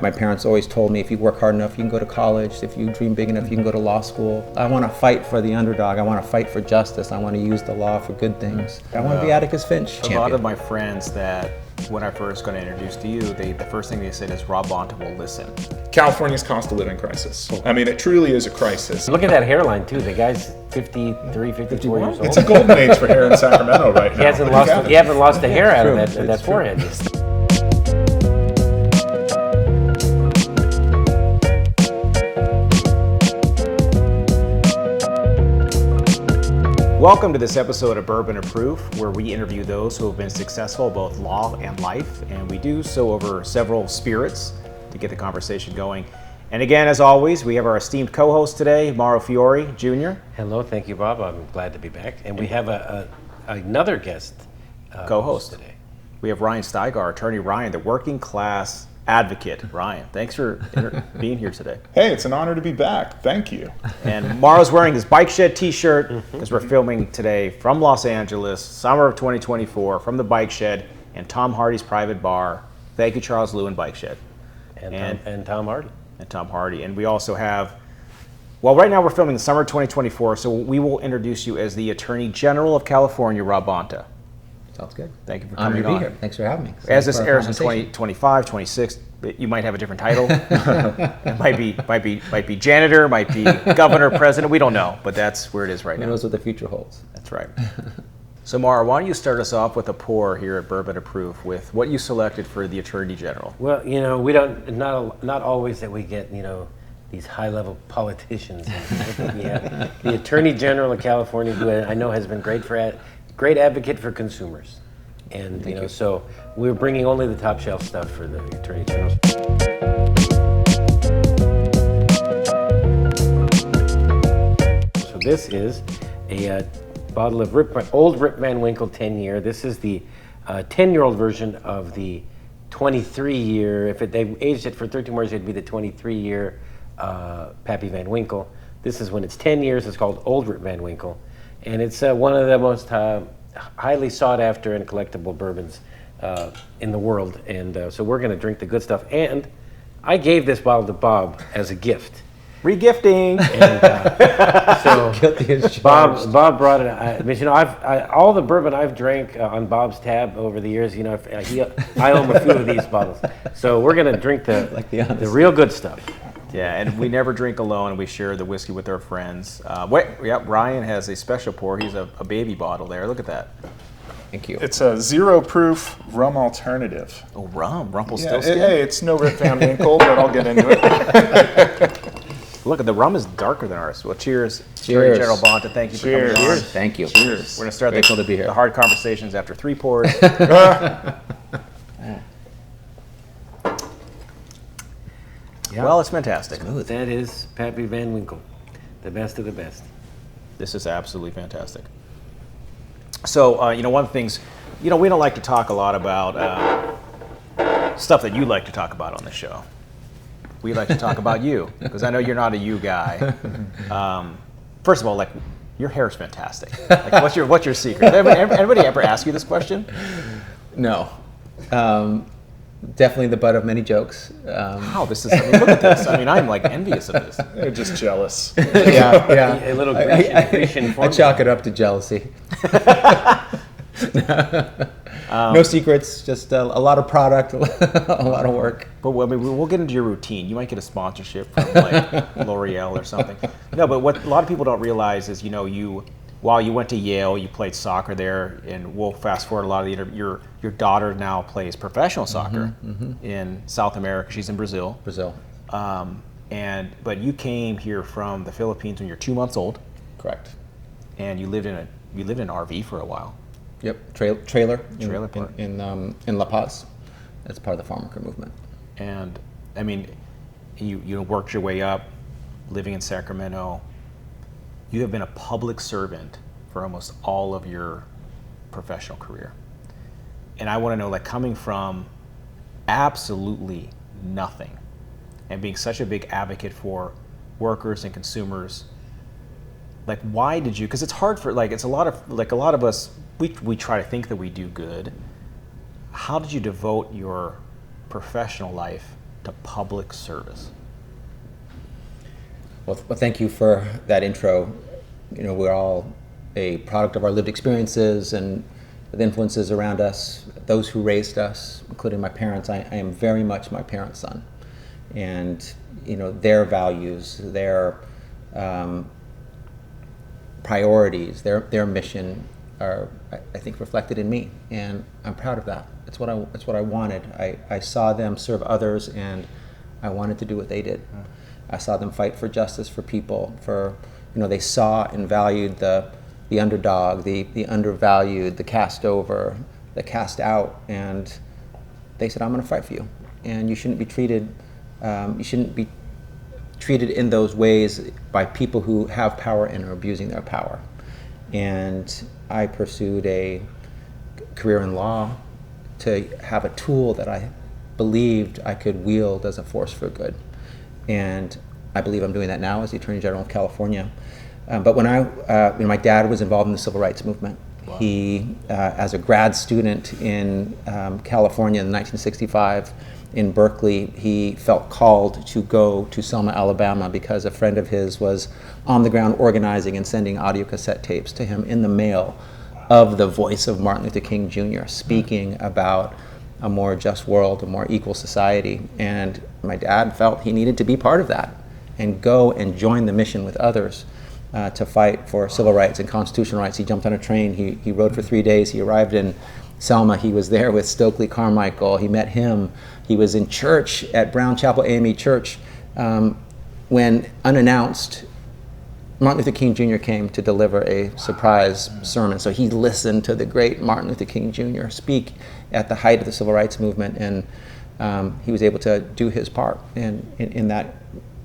My parents always told me if you work hard enough, you can go to college. If you dream big enough, you can go to law school. I want to fight for the underdog. I want to fight for justice. I want to use the law for good things. I want to be Atticus Finch. A lot of my friends that, when I first got introduced to you, the first thing they said is Rob Bonta will listen. California's cost of living crisis. I mean, it truly is a crisis. Look at that hairline too. The guy's 53, 54 years old. It's a golden age for hair in Sacramento right now. He hasn't lost the hair out of that forehead. Welcome to this episode of Bourbon of Proof, where we interview those who have been successful both law and life, and we do so over several spirits to get the conversation going. And again, as always, we have our esteemed co-host today, Mauro Fiore Jr. Hello, thank you, Bob. I'm glad to be back. And we have another guest co-host today. We have Ryan Steigar, Attorney Ryan, the working class advocate. Ryan, thanks for being here today. Hey, it's an honor to be back. Thank you. And Mauro's wearing his Bike Shed t-shirt because we're filming today from Los Angeles, summer of 2024, from the Bike Shed and Tom Hardy's private bar. Thank you, Charles Lewin Bike Shed. And Tom Hardy. And Tom Hardy. And we also have, well, right now we're filming the summer of 2024, so we will introduce you as the Attorney General of California, Rob Bonta. Sounds good. Thank you for coming on. I'm to be here. Thanks for having me. As this airs in 2025, 26, you might have a different title. It might be janitor, might be governor, president. We don't know, but that's where it is right now. Who knows what the future holds? That's right. So, Mauro, why don't you start us off with a pour here at Bourbon of Proof with what you selected for the Attorney General? Well, we don't not always that we get these high-level politicians. We have the Attorney General of California, who I know has been great advocate for consumers. And so we're bringing only the top shelf stuff for the Attorney General. So this is a bottle of old Rip Van Winkle 10-year. This is the 10-year-old version of the 23-year. If they aged it for 13 more years, it'd be the 23-year Pappy Van Winkle. This is when it's 10 years. It's called Old Rip Van Winkle. And it's one of the most highly sought after and collectible bourbons in the world. And so we're going to drink the good stuff. And I gave this bottle to Bob as a gift. Regifting. And so Bob brought it. All the bourbon I've drank on Bob's tab over the years, I own a few of these bottles. So we're going to drink the real good stuff. Yeah, and we never drink alone. We share the whiskey with our friends. Ryan has a special pour. He's a baby bottle there. Look at that. Thank you. It's a 0-proof rum alternative. Oh, rum. Rumpelstiltskin? Yeah, hey, it's no Rip Van Winkle, but I'll get into it. Look, the rum is darker than ours. Well, cheers. Cheers. Attorney General Bonta, thank you for coming on. Thank you. Cheers. We're going to start Grateful to be here. the hard conversations after 3 pours. Yeah. Well, it's fantastic. That is Pappy Van Winkle, the best of the best. This is absolutely fantastic. So, one of the things, we don't like to talk a lot about stuff that you like to talk about on the show. We like to talk about you, because I know you're not a you guy. First of all, your hair is fantastic. What's your secret? Anybody ever ask you this question? No. Definitely the butt of many jokes. Wow, look at this. I'm envious of this. They're just jealous. Yeah. A little Grecian I chalk it up to jealousy. No secrets, just a lot of product, a lot of work. But we'll get into your routine. You might get a sponsorship from L'Oreal or something. No, but what a lot of people don't realize is, while you went to Yale, you played soccer there, and we'll fast forward a lot of your daughter now plays professional soccer in South America. She's in Brazil. But you came here from the Philippines when you're 2 months old. Correct. And you lived in an RV for a while. Yep, trailer park. in La Paz. That's part of the farm worker movement. And you worked your way up, living in Sacramento. You have been a public servant for almost all of your professional career. And I want to know, coming from absolutely nothing and being such a big advocate for workers and consumers, why did you, because it's hard for, it's a lot of us, we try to think that we do good. How did you devote your professional life to public service? Well, thank you for that intro. We're all a product of our lived experiences and the influences around us, those who raised us, including my parents. I am very much my parents' son. And, their values, their priorities, their mission are, I think, reflected in me. And I'm proud of that. It's what I wanted. I saw them serve others, and I wanted to do what they did. I saw them fight for justice for people, they saw and valued the underdog, the undervalued, the cast over, the cast out, and they said, I'm going to fight for you. And you shouldn't be treated in those ways by people who have power and are abusing their power. And I pursued a career in law to have a tool that I believed I could wield as a force for good. And I believe I'm doing that now as the Attorney General of California. But when my dad was involved in the civil rights movement. Wow. He, as a grad student in California in 1965, in Berkeley, he felt called to go to Selma, Alabama, because a friend of his was on the ground organizing and sending audio cassette tapes to him in the mail of the voice of Martin Luther King Jr. speaking about a more just world, a more equal society. And my dad felt he needed to be part of that and go and join the mission with others to fight for civil rights and constitutional rights. He jumped on a train, he rode for 3 days, he arrived in Selma, he was there with Stokely Carmichael, he met him, he was in church at Brown Chapel AME Church when, unannounced, Martin Luther King Jr. came to deliver a surprise sermon. So he listened to the great Martin Luther King Jr. speak at the height of the civil rights movement, and he was able to do his part in that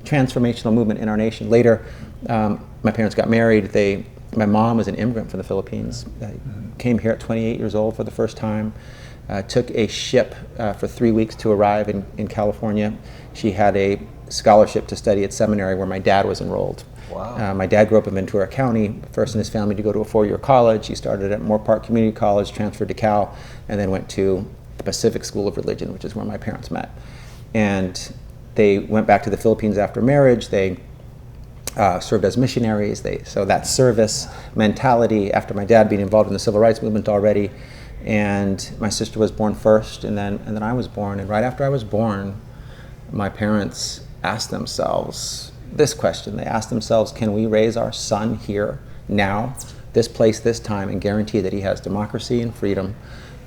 transformational movement in our nation. Later, my parents got married. My mom was an immigrant from the Philippines, came here at 28 years old for the first time, took a ship for 3 weeks to arrive in California. She had a scholarship to study at seminary where my dad was enrolled. Wow. My dad grew up in Ventura County, first in his family to go to a 4-year college. He started at Moore Park Community College, transferred to Cal, and then went to the Pacific School of Religion, which is where my parents met. And they went back to the Philippines after marriage. They served as missionaries. So that service mentality, after my dad being involved in the civil rights movement already, and my sister was born first, and then I was born. And right after I was born, my parents asked themselves this question. They asked themselves, can we raise our son here, now, this place, this time, and guarantee that he has democracy and freedom,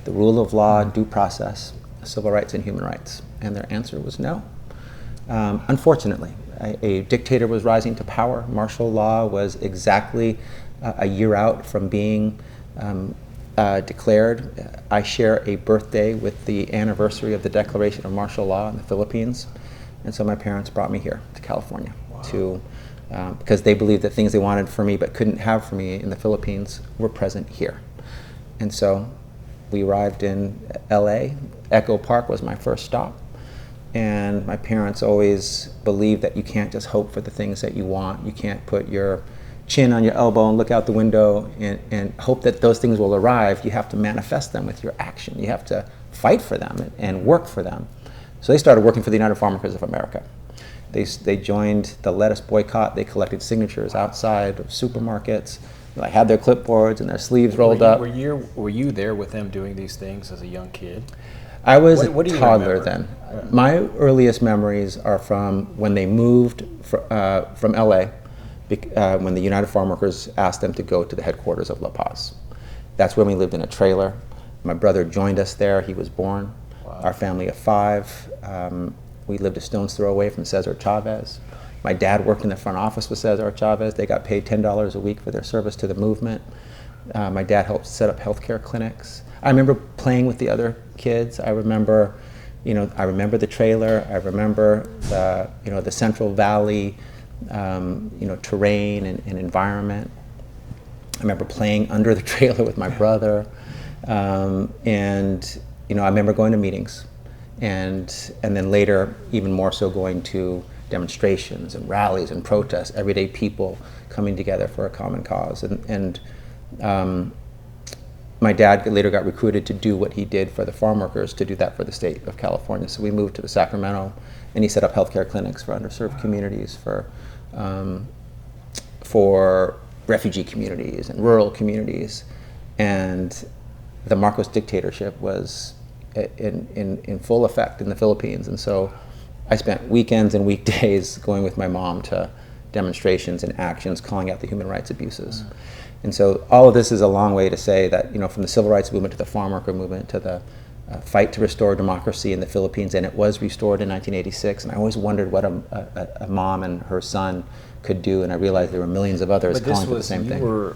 the rule of law and due process, civil rights and human rights? And their answer was no. Unfortunately, a dictator was rising to power. Martial law was exactly a year out from being declared. I share a birthday with the anniversary of the declaration of martial law in the Philippines. And so my parents brought me here to California. Wow. Because they believed that things they wanted for me but couldn't have for me in the Philippines were present here. And so we arrived in LA. Echo Park was my first stop. And my parents always believed that you can't just hope for the things that you want. You can't put your chin on your elbow and look out the window and hope that those things will arrive. You have to manifest them with your action. You have to fight for them and work for them. So they started working for the United Farm Workers of America. They joined the lettuce boycott. They collected signatures outside of supermarkets. They had their clipboards and their sleeves rolled up. Were you there with them doing these things as a young kid? I was a toddler then. My earliest memories are from when they moved from LA, when the United Farm Workers asked them to go to the headquarters of La Paz. That's when we lived in a trailer. My brother joined us there. He was born. Wow. Our family of 5. We lived a stone's throw away from Cesar Chavez. My dad worked in the front office with Cesar Chavez. They got paid $10 a week for their service to the movement. My dad helped set up healthcare clinics. I remember playing with the other kids. I remember the trailer. I remember the Central Valley, terrain and environment. I remember playing under the trailer with my brother, and I remember going to meetings, and then later, even more so, going to demonstrations and rallies and protests. Everyday people coming together for a common cause, and my dad later got recruited to do what he did for the farm workers, to do that for the state of California. So we moved to the Sacramento, and he set up healthcare clinics for underserved communities, for refugee communities and rural communities. And the Marcos dictatorship was in full effect in the Philippines. And so I spent weekends and weekdays going with my mom to demonstrations and actions calling out the human rights abuses. And so all of this is a long way to say that, from the civil rights movement to the farm worker movement to the fight to restore democracy in the Philippines, and it was restored in 1986. And I always wondered what a mom and her son could do, and I realized there were millions of others calling for the same thing.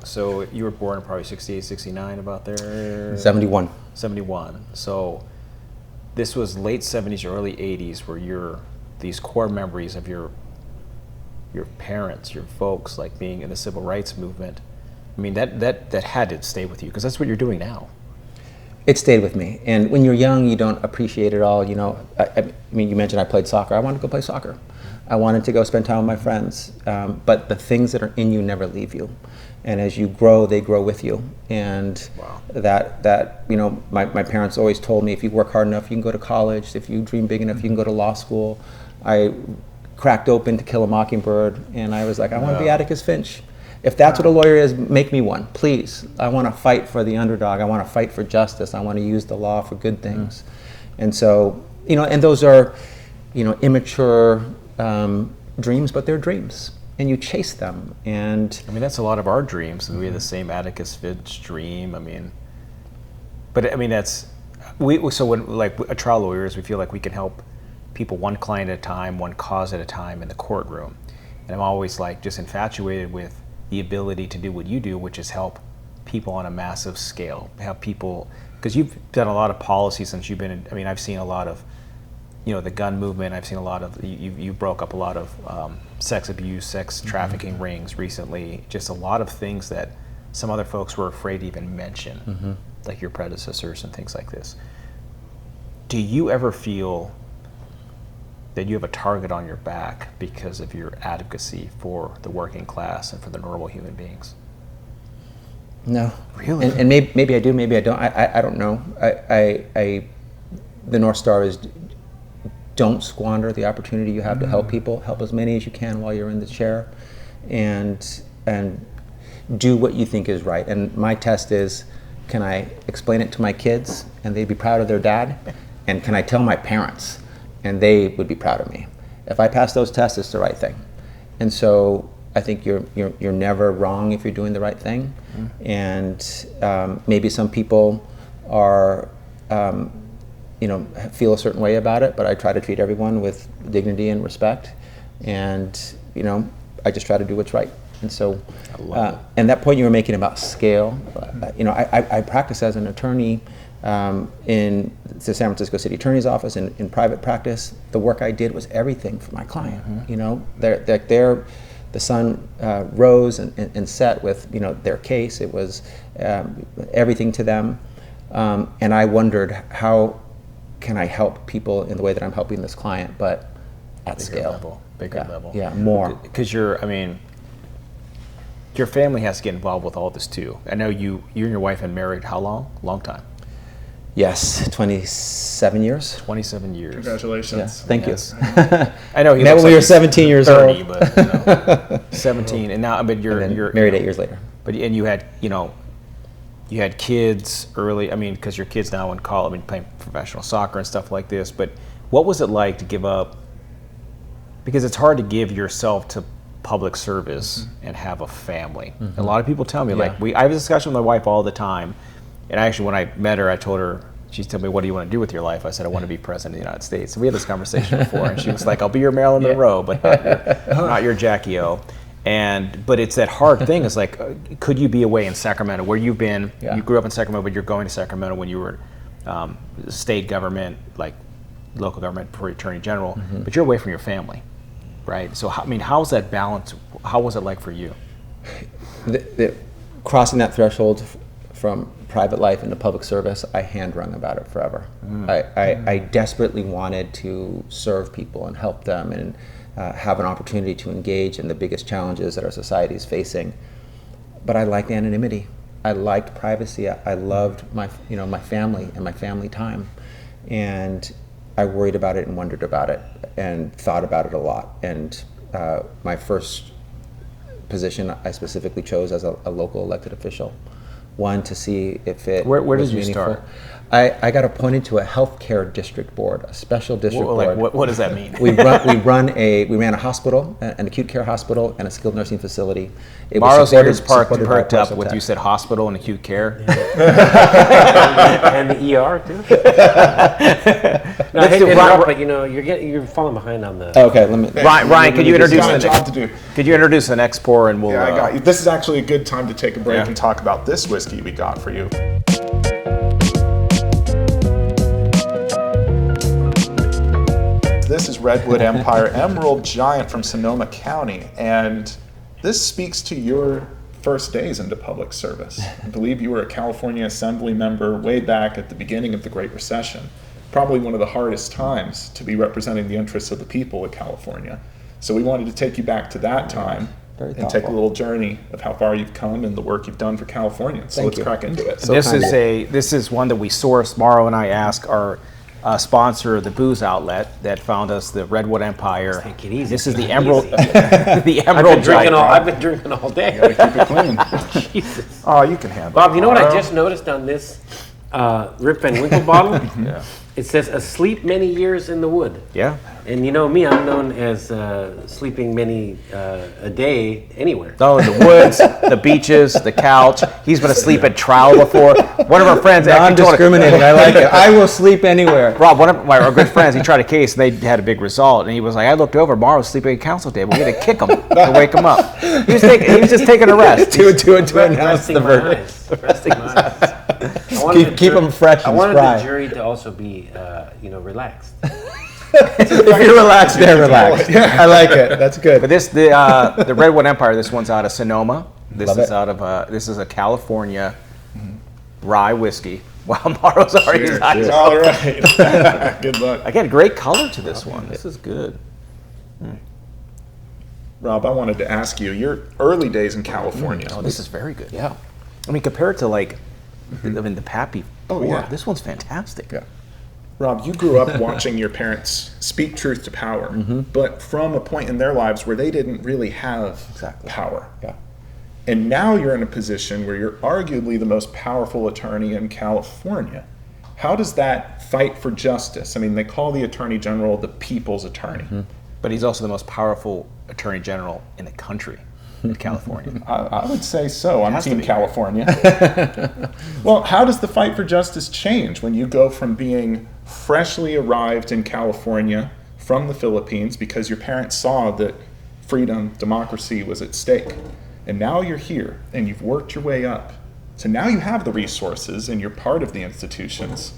So you were born in probably 68, 69, about there? 71. 71. So this was late 70s, early 80s, where these core memories of your parents, your folks, like being in the civil rights movement. I mean, that had to stay with you, because that's what you're doing now. It stayed with me. And when you're young, you don't appreciate it all. I mean, you mentioned I played soccer. I wanted to go play soccer. I wanted to go spend time with my friends. But the things that are in you never leave you. And as you grow, they grow with you. And Wow. My parents always told me, if you work hard enough, you can go to college. If you dream big enough, you can go to law school. I cracked open To Kill a Mockingbird, and I was like, I want to be Atticus Finch. If that's what a lawyer is, make me one, please. I want to fight for the underdog. I want to fight for justice. I want to use the law for good things. And so, and those are, immature dreams, but they're dreams. And you chase them. And I mean, that's a lot of our dreams. We have the same Atticus Finch dream. I mean, so when, like, trial lawyers, we feel like we can help people one client at a time, one cause at a time in the courtroom. And I'm always like just infatuated with the ability to do what you do, which is help people on a massive scale. Have people, because you've done a lot of policy since you've been in, I mean, I've seen a lot of, the gun movement. I've seen a lot of, you broke up a lot of sex abuse, sex trafficking rings recently. Just a lot of things that some other folks were afraid to even mention, like your predecessors and things like this. Do you ever feel that you have a target on your back because of your advocacy for the working class and for the normal human beings? no. Really? And maybe I do, maybe I don't. I don't know. The North Star is, don't squander the opportunity you have to help people. Help as many as you can while you're in the chair, and do what you think is right. And my test is, can I explain it to my kids and they'd be proud of their dad? And can I tell my parents and they would be proud of me? If I pass those tests, it's the right thing. And so I think you're never wrong if you're doing the right thing. And maybe some people are feel a certain way about it, but I try to treat everyone with dignity and respect. And I just try to do what's right. And so, and that point you were making about scale, I practice as an attorney in the San Francisco City Attorney's Office in private practice. The work I did was everything for my client. The sun rose and set with their case. It was everything to them, and I wondered, how can I help people in the way that I'm helping this client, but at scale, bigger level, more. Because your family has to get involved with all this too. I know you and your wife have been married how long? Long time. Yes, 27 years. 27 years. Congratulations. Yeah, thank you. I know he Met looks when we were he's 17 years 30, old. But 17, and now, but you're married 8 years later. But and you had kids early. I mean, because your kids now in college, I mean, playing professional soccer and stuff like this. But what was it like to give up? Because it's hard to give yourself to public service and have a family. A lot of people tell me, I have a discussion with my wife all the time. And actually, when I met her, I told her, she told me, what do you want to do with your life? I said, I want to be president of the United States. So we had this conversation before, and she was like, I'll be your Marilyn Monroe, but not your Jackie O. But it's that hard thing. It's like, could you be away in Sacramento, where you've been? Yeah. You grew up in Sacramento, but you're going to Sacramento when you were state government, like local government for Attorney General, but you're away from your family, right? So, how's that balance? How was it like for you? Crossing that threshold from private life into public service, I hand-wrung about it forever. I desperately wanted to serve people and help them and have an opportunity to engage in the biggest challenges that our society is facing. But I liked anonymity. I liked privacy. I loved my my family and my family time, and I worried about it and wondered about it and thought about it a lot. And my first position I specifically chose as a local elected official. One, to see if it Where was did you meaningful. start? I got appointed to a healthcare district board, a special district board. What does that mean? We ran a hospital, an acute care hospital, and a skilled nursing facility. It was Morrow's ears supported by perked up parcel with tax. you said hospital and acute care. And the ER too. No, I hate to interrupt, but you're falling behind on the. Okay, let me. Ryan, could you introduce got a the job to do. Could you introduce the next pour and we'll? Yeah, I got you. This is actually a good time to take a break Yeah. and talk about this whiskey we got for you. This is Redwood Empire Emerald Giant from Sonoma County, and this speaks to your first days into public service. I believe you were a California Assembly member way back at the beginning of the Great Recession. Probably one of the hardest times to be representing the interests of the people of California. So we wanted to take you back to that time Very and take a thoughtful. little journey of how far you've come and the work you've done for Californians. So Thank let's you. crack into it. So This is one that we sourced. Morrow and I asked our sponsor of the booze outlet that found us the Redwood Empire. Take it easy. This is the Take it Emerald, easy. the I've Emerald been drinking Giant. I've been drinking all day. Keep it clean. Jesus. Oh, you can handle Bob, you know what I Morrow. just noticed on this Rip Van Winkle bottle? Yeah. It says asleep many years in the wood. Yeah. And you know me, I'm known as sleeping many a day anywhere. Oh, the woods, the beaches, the couch. He's been asleep at trial before. One of our friends actually told us, Non-discriminating. I like it. I will sleep anywhere. Rob, one of our good friends, he tried a case and they had a big result. And he was like, I looked over, Morrow's sleeping at a council table. We had to kick him to wake him up. He was just taking a rest. to announce Resting the my verdict. eyes. Resting my eyes. I wanted Keep them fresh I and wanted spry. the jury to also be, relaxed. If you're relaxed, they're relaxed. I like it. That's good. But the Redwood Empire, this one's out of Sonoma. This Love is it. out of this is a California rye whiskey. Wow, Morrow's already his eyes. All right. Good luck. Again, great color to this one. This is good. Rob, I wanted to ask you, your early days in California. Oh, this is very good. Yeah. I mean, compared to the Pappy. Oh, yeah. This one's fantastic. Yeah. Rob, you grew up watching your parents speak truth to power, but from a point in their lives where they didn't really have Exactly. power. Yeah. And now you're in a position where you're arguably the most powerful attorney in California. How does that fight for justice? I mean, they call the Attorney General the people's attorney. But he's also the most powerful attorney general in the country, in California. I would say so. I'm has to Team be. California. Well, how does the fight for justice change when you go from being freshly arrived in California from the Philippines because your parents saw that freedom, democracy was at stake, and now you're here and you've worked your way up. So now you have the resources and you're part of the institutions.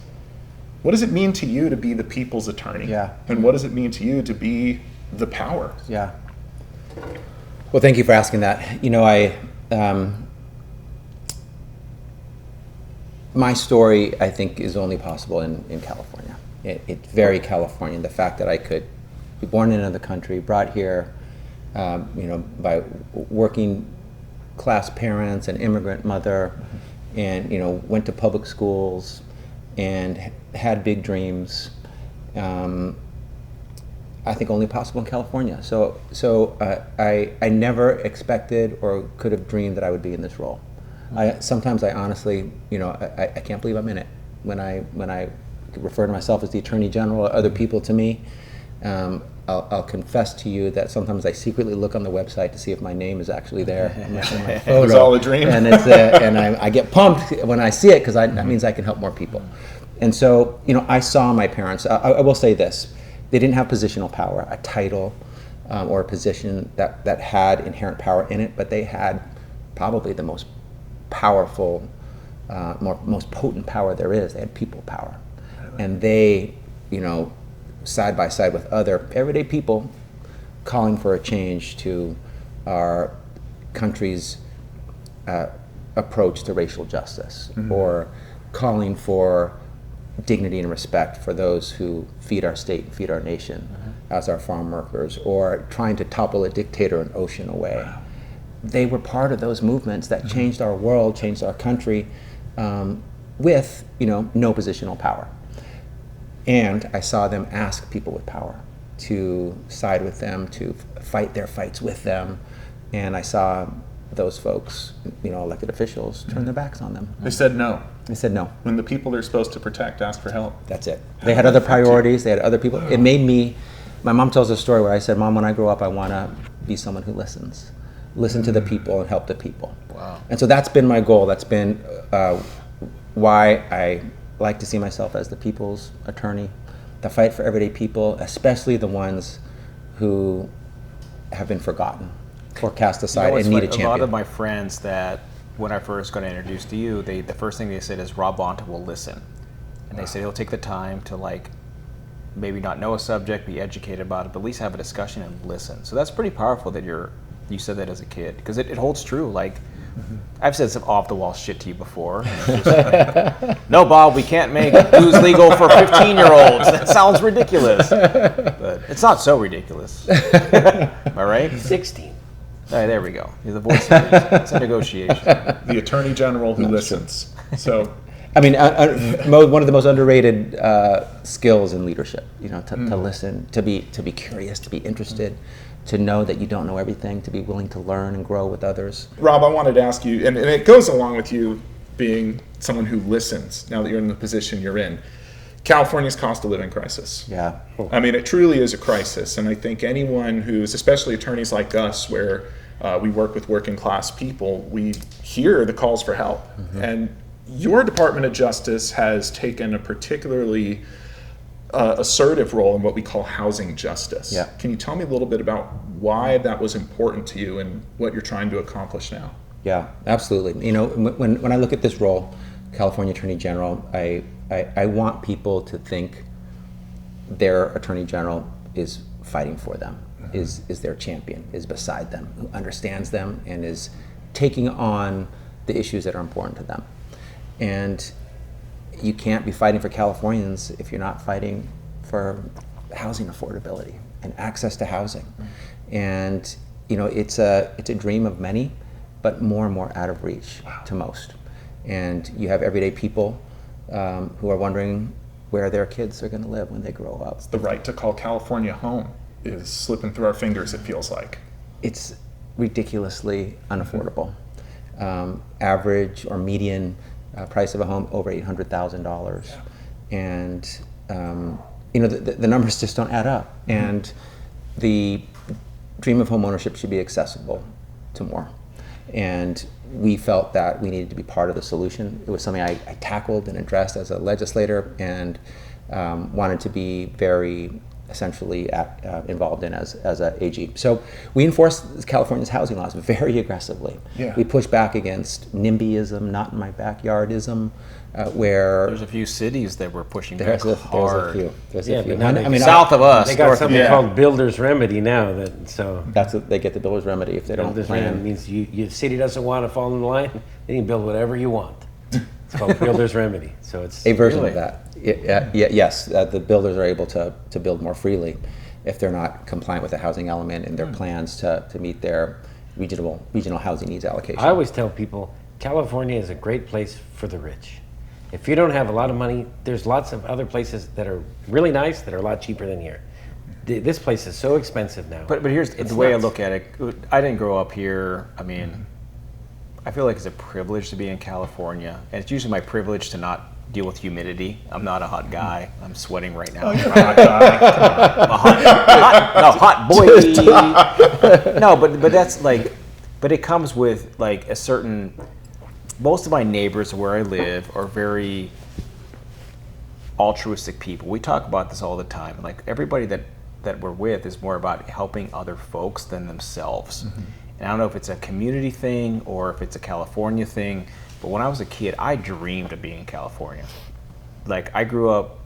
What does it mean to you to be the people's attorney? Yeah. And what does it mean to you to be the power? Yeah. Well, thank you for asking that. My story, I think, is only possible in California. It's very Californian. The fact that I could be born in another country, brought here, by working class parents, an immigrant mother, and went to public schools, and had big dreams. I think only possible in California. So I never expected or could have dreamed that I would be in this role. Sometimes I honestly, I can't believe I'm in it. When I refer to myself as the Attorney General, or other people to me, I'll confess to you that sometimes I secretly look on the website to see if my name is actually there. In my photo. It was all a dream. And and I get pumped when I see it because that means I can help more people. And so, I saw my parents. I will say this: they didn't have positional power, a title, or a position that had inherent power in it, but they had probably the most powerful, most potent power there is. They had people power, and they, side by side with other everyday people, calling for a change to our country's approach to racial justice, or calling for dignity and respect for those who feed our state and feed our nation as our farm workers, or trying to topple a dictator and ocean away. they were part of those movements that changed our world, changed our country, with no positional power. And I saw them ask people with power to side with them, to fight their fights with them, and I saw those folks, elected officials, turn their backs on them. They said no. They said no. When the people they're supposed to protect ask for help. That's it. They had other priorities. They had other people. It made me. My mom tells a story where I said, "Mom, when I grow up, I want to be someone who listens, listen to the people and help the people." Wow. And so that's been my goal. That's been why I like to see myself as the people's attorney, to fight for everyday people, especially the ones who have been forgotten or cast aside and need a champion. A lot of my friends that, when I first got introduced to you, the first thing they said is Rob Bonta will listen. And they say he'll take the time to maybe not know a subject, be educated about it, but at least have a discussion and listen. So that's pretty powerful that you said that as a kid, because it holds true. I've said some off-the-wall shit to you before. No, Bob, we can't make booze legal for 15-year-olds. That sounds ridiculous. But it's not so ridiculous. Am I right? 16. All right, there we go. You're the voice of reason. It's a negotiation. The Attorney General who listens. So, I mean, one of the most underrated skills in leadership, to listen, to be curious, to be interested, to know that you don't know everything, to be willing to learn and grow with others. Rob, I wanted to ask you, and it goes along with you being someone who listens now that you're in the position you're in. California's cost of living crisis. Yeah. I mean, it truly is a crisis, and I think anyone who's, especially attorneys like us, where we work with working class people, we hear the calls for help. And your Department of Justice has taken a particularly assertive role in what we call housing justice. Yeah. Can you tell me a little bit about why that was important to you and what you're trying to accomplish now? Yeah, absolutely. When I look at this role, California Attorney General, I want people to think their Attorney General is fighting for them, is their champion, is beside them, who understands them and is taking on the issues that are important to them. And you can't be fighting for Californians if you're not fighting for housing affordability and access to housing. And it's a dream of many, but more and more out of reach to most. And you have everyday people who are wondering where their kids are going to live when they grow up. The right to call California home is slipping through our fingers, it feels like. It's ridiculously unaffordable. Average or median price of a home over $800,000, and the numbers just don't add up. And the dream of home ownership should be accessible to more. And we felt that we needed to be part of the solution. It was something I tackled and addressed as a legislator, and wanted to be very essentially involved in as a AG. So we enforce California's housing laws very aggressively. Yeah. We push back against NIMBYism, not in my backyardism, where There's a few cities that were pushing back there's hard. a Yeah, few. but now South of us. They got north of something yeah. called builder's remedy now. That's what they get, the builder's remedy if they don't Builder's remedy plan. means the city doesn't want to fall in line. They can build whatever you want. It's called builder's remedy. So it's A version Really? of that. Yes, the builders are able to build more freely if they're not compliant with the housing element in their plans to meet their regional housing needs allocation. I always tell people California is a great place for the rich. If you don't have a lot of money, there's lots of other places that are really nice that are a lot cheaper than here. This place is so expensive now. But here's the way I look at it. I didn't grow up here. I mean, I feel like it's a privilege to be in California, and it's usually my privilege to not deal with humidity. I'm not a hot guy. I'm sweating right now. Oh, you're a hot guy. I'm a hot boy. No, but that's but it comes with a certain. Most of my neighbors where I live are very altruistic people. We talk about this all the time. Everybody that we're with is more about helping other folks than themselves. And I don't know if it's a community thing or if it's a California thing, but when I was a kid, I dreamed of being in California. I grew up,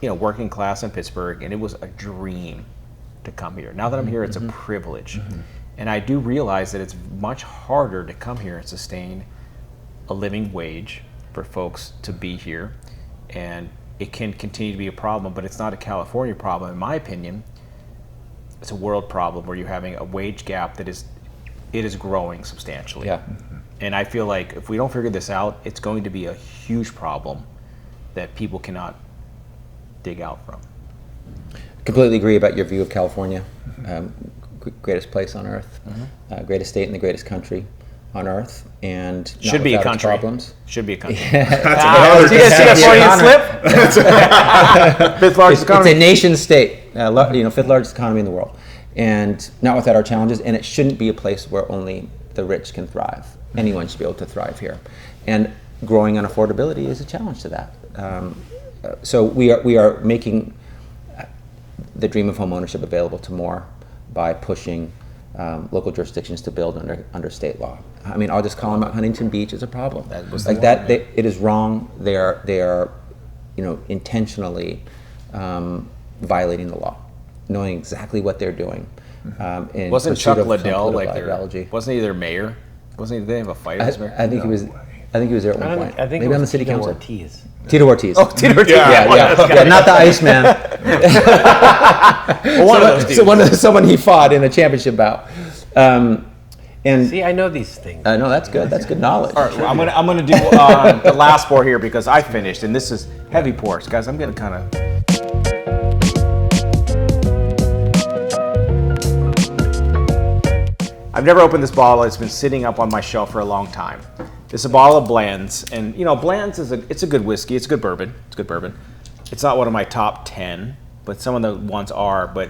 working class in Pittsburgh, and it was a dream to come here. Now that I'm here, it's a privilege. And I do realize that it's much harder to come here and sustain a living wage for folks to be here, and it can continue to be a problem, but it's not a California problem in my opinion. It's a world problem where you're having a wage gap that is it is growing substantially. Yeah. And I feel like if we don't figure this out, it's going to be a huge problem that people cannot dig out from. Completely agree about your view of California. Greatest place on earth, greatest state in the greatest country on earth, and not Should be a without its country. problems. Should be a country. That's Do you guys see that Yeah. Freudian slip? Fifth largest It's economy. a nation state, fifth largest economy in the world, and not without our challenges. And it shouldn't be a place where only the rich can thrive. Anyone should be able to thrive here, and growing on affordability is a challenge to that. So we are making the dream of homeownership available to more by pushing local jurisdictions to build under state law. I mean, I'll just call them out. Huntington Beach is a problem. That was like the that. one, It is wrong. They are, intentionally violating the law, knowing exactly what they're doing. In Wasn't pursuit Chuck of some Liddell like political ideology. wasn't he their mayor? Wasn't he? Did they have a fight? as mayor? I think he was. I think he was there at one point. I think maybe it was on the city Tito council. Ortiz. Tito Ortiz. Oh, Tito Ortiz. Yeah, not the Iceman. Well, one of those dudes. Someone he fought in a championship bout. And See, I know these things. no, that's good. That's good knowledge. All right, well, I'm gonna do the last pour here because I finished, and this is heavy pours, guys. I'm gonna kind of. I've never opened this bottle. It's been sitting up on my shelf for a long time. This is a bottle of Bland's, and Bland's it's a good whiskey. It's a good bourbon. It's good bourbon. It's not one of my top 10, but some of the ones are. But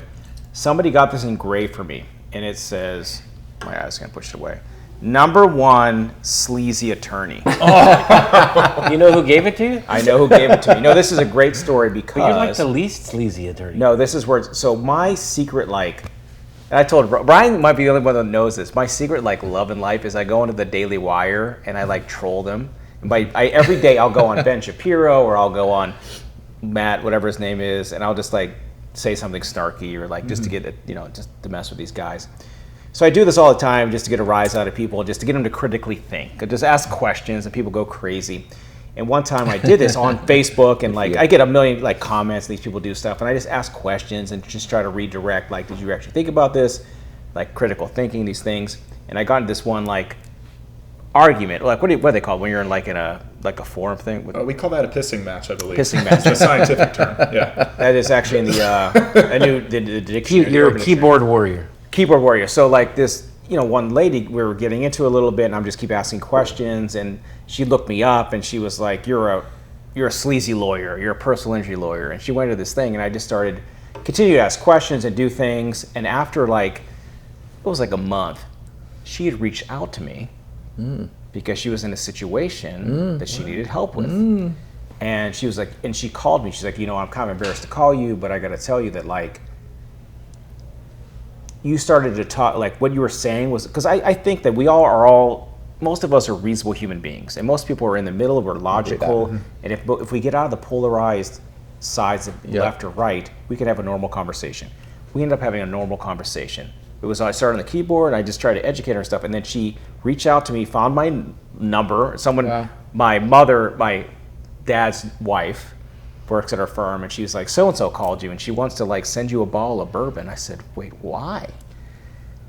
somebody got this engraved for me, and it says, my eyes can't push it away. #1 sleazy attorney. You know who gave it to you? I know who gave it to me. No, this is a great story because But you're like the least sleazy attorney. no, this is where. So my secret, and I told Brian might be the only one that knows this. My secret, love in life, is I go into the Daily Wire and I troll them. And every day I'll go on Ben Shapiro or I'll go on Matt, whatever his name is, and I'll just say something snarky or just to get it, just to mess with these guys. So I do this all the time just to get a rise out of people, just to get them to critically think. I just ask questions and people go crazy. And one time I did this on Facebook, and I get a million comments. These people do stuff, and I just ask questions and just try to redirect. Did you actually think about this? Critical thinking, these things. And I got into this one argument. What are they called when you're in in a forum thing? We call that a pissing match, I believe. Pissing match. It's a scientific term. Yeah. That is actually in the dictionary. You're a keyboard warrior. Keyboard warrior. So this, one lady, we were getting into a little bit, and I'm just keep asking questions, and she looked me up, and she was like, "You're a sleazy lawyer. You're a personal injury lawyer." And she went to this thing, and I just started continue to ask questions and do things. And after it was a month, she had reached out to me because she was in a situation that she needed help with. And she was and she called me. She's like, I'm kind of embarrassed to call you, but I got to tell you that you started to talk, what you were saying was, because I think that we most of us are reasonable human beings, and most people are in the middle, we're logical, and if we get out of the polarized sides of left or right, we could have a normal conversation. We ended up having a normal conversation. I started on the keyboard, I just tried to educate her and stuff, and then she reached out to me, found my number, my dad's wife, works at her firm, and she was like, so-and-so called you, and she wants to send you a bottle of bourbon. I said, wait, why?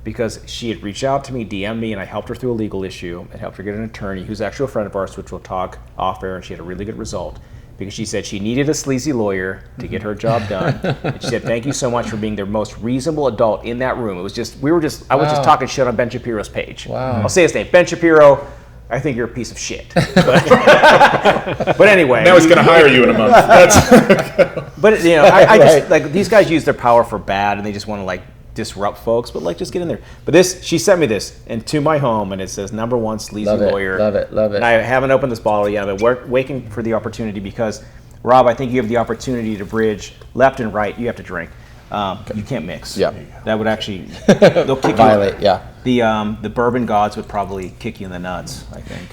Because she had reached out to me, DM'd me, and I helped her through a legal issue and helped her get an attorney who's actually a friend of ours, which we'll talk off air, and she had a really good result because she said she needed a sleazy lawyer to get her job done. And she said, thank you so much for being the most reasonable adult in that room. I was just talking shit on Ben Shapiro's page. Wow. I'll say his name, Ben Shapiro. I think you're a piece of shit. But anyway. Now he's going to hire you in a month. But I just these guys use their power for bad, and they just want to disrupt folks. But just get in there. But she sent me this to my home, and it says #1 sleazy lawyer. Love it. And I haven't opened this bottle yet. I've been waiting for the opportunity because, Rob, I think you have the opportunity to bridge left and right. You have to drink. You can't mix. Yeah. That would actually they'll kick Violate. you. Yeah. The bourbon gods would probably kick you in the nuts, I think.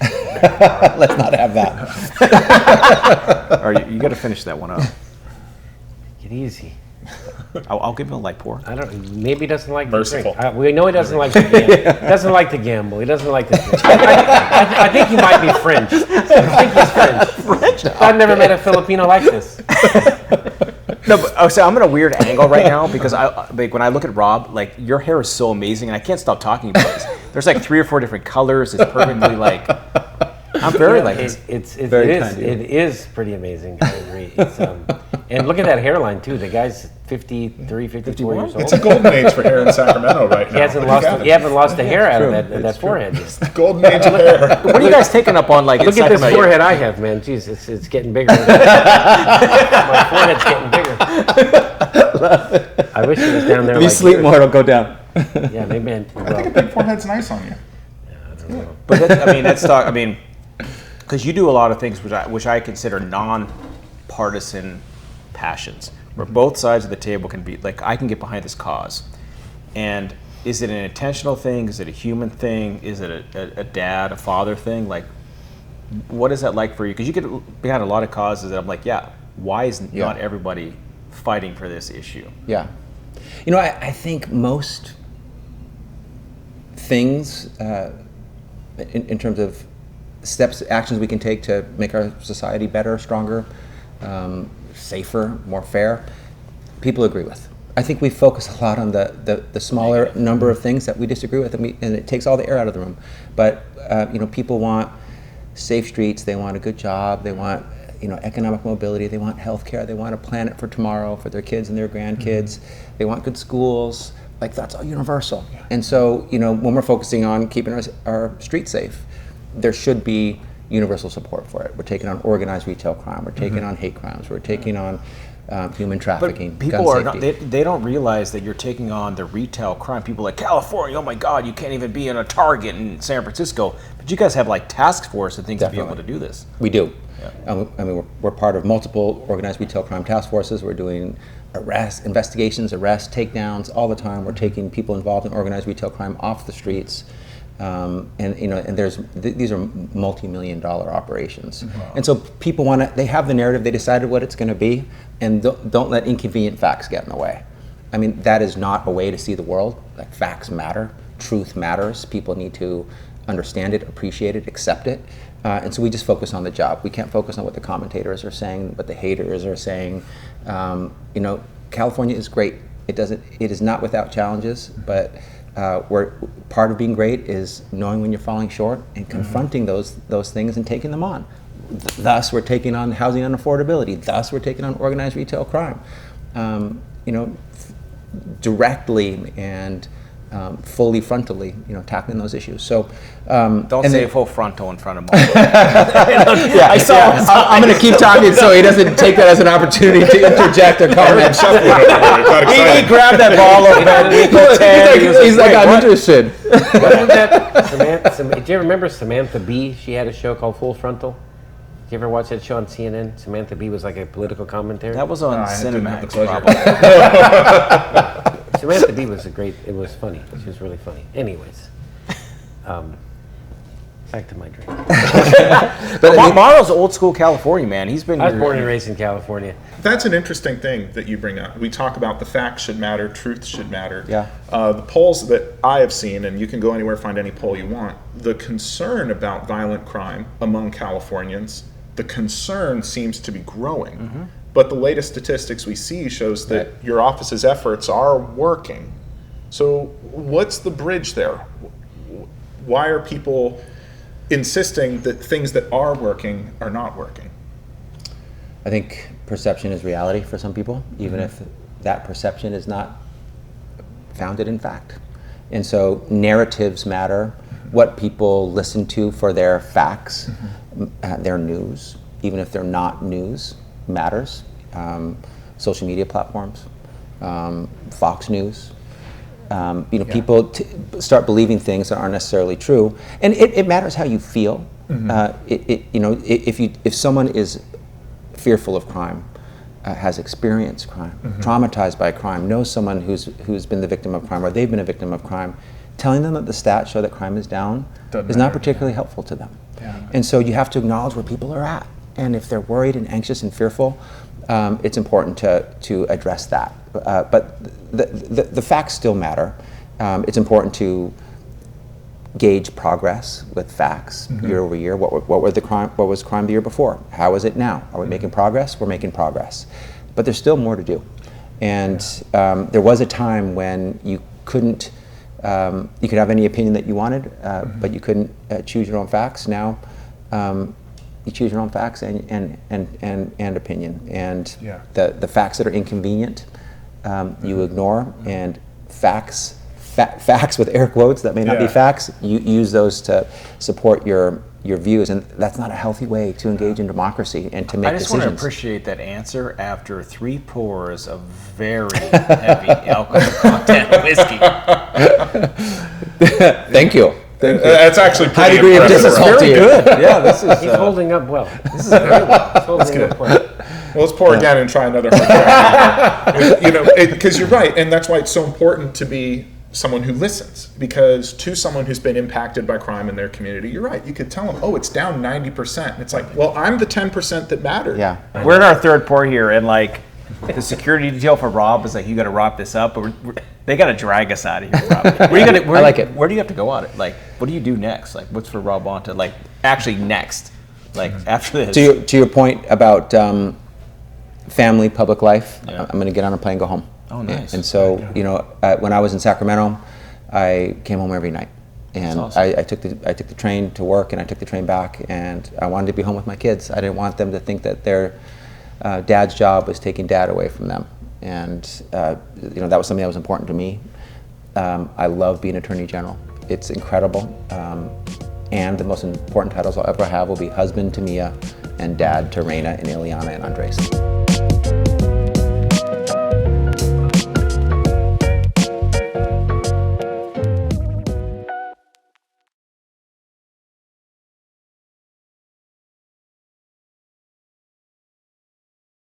Let's not have that. Or you got to finish that one up. Get easy. I'll give him a light pour. I don't. Maybe he doesn't like Merciful. to drink. We know he doesn't like to gamble. Doesn't like to gamble. He doesn't like to drink. I think he might be French. I think he's French. I've never met a Filipino like this. No, but so I'm in a weird angle right now because when I look at Rob, like your hair is so amazing, and I can't stop talking about it. There's like 3 or 4 different colors. It's perfectly like. I'm very like. It is pretty amazing. I agree. And look at that hairline too. The guy's 53, 54 years old. It's a golden age for hair in Sacramento right now. He hasn't lost the hair out of that forehead. Golden age of hair. What are you guys taking up on? Like, Look at this forehead I have, man. Jeez, it's getting bigger. My forehead's getting bigger. I wish it was down there. If you sleep more, it'll go down. Yeah, maybe. I think a big forehead's nice on you. But that's talk. I mean, because you do a lot of things which I consider non-partisan passions, where both sides of the table can be like, I can get behind this cause. And is it an intentional thing? Is it a human thing? Is it a dad, a father thing? Like, what is that like for you? Because you get behind a lot of causes that I'm like, yeah, why is not everybody fighting for this issue? Yeah. You know, I think most things in terms of steps, actions we can take to make our society better, stronger, safer, more fair, people agree with. I think we focus a lot on the smaller number of things that we disagree with, and it takes all the air out of the room. But people want safe streets, they want a good job, they want economic mobility, they want health care, they want a planet for tomorrow for their kids and their grandkids, they want good schools. Like, that's all universal. And so, when we're focusing on keeping our streets safe, there should be universal support for it. We're taking on organized retail crime, we're taking on hate crimes, we're taking on human trafficking, but people gun are not, safety. they don't realize that you're taking on the retail crime. People like, California, oh my God, you can't even be in a Target in San Francisco. But you guys have like task force and things to be able to do this. We do. Yeah. I mean, we're part of multiple organized retail crime task forces. We're doing investigations, arrests, takedowns all the time. We're taking people involved in organized retail crime off the streets. And these are multi-million-dollar operations. Wow. And so people they have the narrative, they decided what it's going to be, and don't let inconvenient facts get in the way. I mean, that is not a way to see the world. Like, facts matter, truth matters. People need to understand it, appreciate it, accept it. And so we just focus on the job. We can't focus on what the commentators are saying, what the haters are saying. California is great. It is not without challenges, but part of being great is knowing when you're falling short and confronting those things and taking them on. Thus, we're taking on housing unaffordability. Thus, we're taking on organized retail crime. Directly and fully frontally, tackling those issues. So don't say full frontal in front of Mark. I'm going to keep talking so he doesn't take that as an opportunity to interject or comment. He grabbed that ball over. He's like, I'm interested. Wasn't that do you remember Samantha Bee? She had a show called Full Frontal. Did you ever watch that show on CNN? Samantha Bee was like a political commentator. That was on Cinemax. Samantha Bee was it was funny. She was really funny. Anyways, back to my drink. But Marlo's old school California, man. I was born and raised in California. That's an interesting thing that you bring up. We talk about the facts should matter, truth should matter. Yeah. The polls that I have seen, and you can go anywhere, find any poll you want, the concern about violent crime among Californians, the concern seems to be growing. Mm-hmm. But the latest statistics we see shows that your office's efforts are working. So what's the bridge there? Why are people insisting that things that are working are not working? I think perception is reality for some people, even if that perception is not founded in fact. And so narratives matter. What people listen to for their facts, their news, even if they're not news, matters. Social media platforms, Fox News. People start believing things that aren't necessarily true, and it matters how you feel. If someone is fearful of crime, has experienced crime, traumatized by crime, knows someone who's been the victim of crime, or they've been a victim of crime, telling them that the stats show that crime is down is not particularly helpful to them. Yeah. And so you have to acknowledge where people are at, and if they're worried and anxious and fearful, it's important to address that. But the facts still matter. It's important to gauge progress with facts year over year. What was crime the year before? How is it now? Are we making progress? We're making progress. but there's still more to do. And there was a time when you couldn't, you could have any opinion that you wanted, but you couldn't choose your own facts. Now, you choose your own facts and opinion. And the facts that are inconvenient, you ignore, and facts with air quotes that may not be facts, you use those to support your views, and that's not a healthy way to engage in democracy and to make decisions. I just want to appreciate that answer after 3 pours of very heavy alcohol content whiskey. Thank you. That's actually pretty degree of impressive. difficulty. Very good. Yeah, this is. He's holding up well. This is very well. He's holding up well. Well, let's pour again and try another. Because you're right, and that's why it's so important to be someone who listens. Because to someone who's been impacted by crime in their community, you're right. You could tell them, "Oh, it's down 90%." And it's like, well, I'm the 10% that mattered. Yeah. We're in our 3rd pour here, and like the security detail for Rob is like, you got to wrap this up, but they got to drag us out of here. Probably. I like it. Where do you have to go on it? Like, what do you do next? Like, what's for Rob Bonta? Like, actually next, like after this. To your point about family, public life, I'm going to get on a plane and go home. Oh, nice. And so, when I was in Sacramento, I came home every night, and awesome. I took the train to work, and I took the train back, and I wanted to be home with my kids. I didn't want them to think that their dad's job was taking dad away from them, and that was something that was important to me. I love being Attorney General. It's incredible, and the most important titles I'll ever have will be husband to Mia and dad to Reina and Ileana and Andres.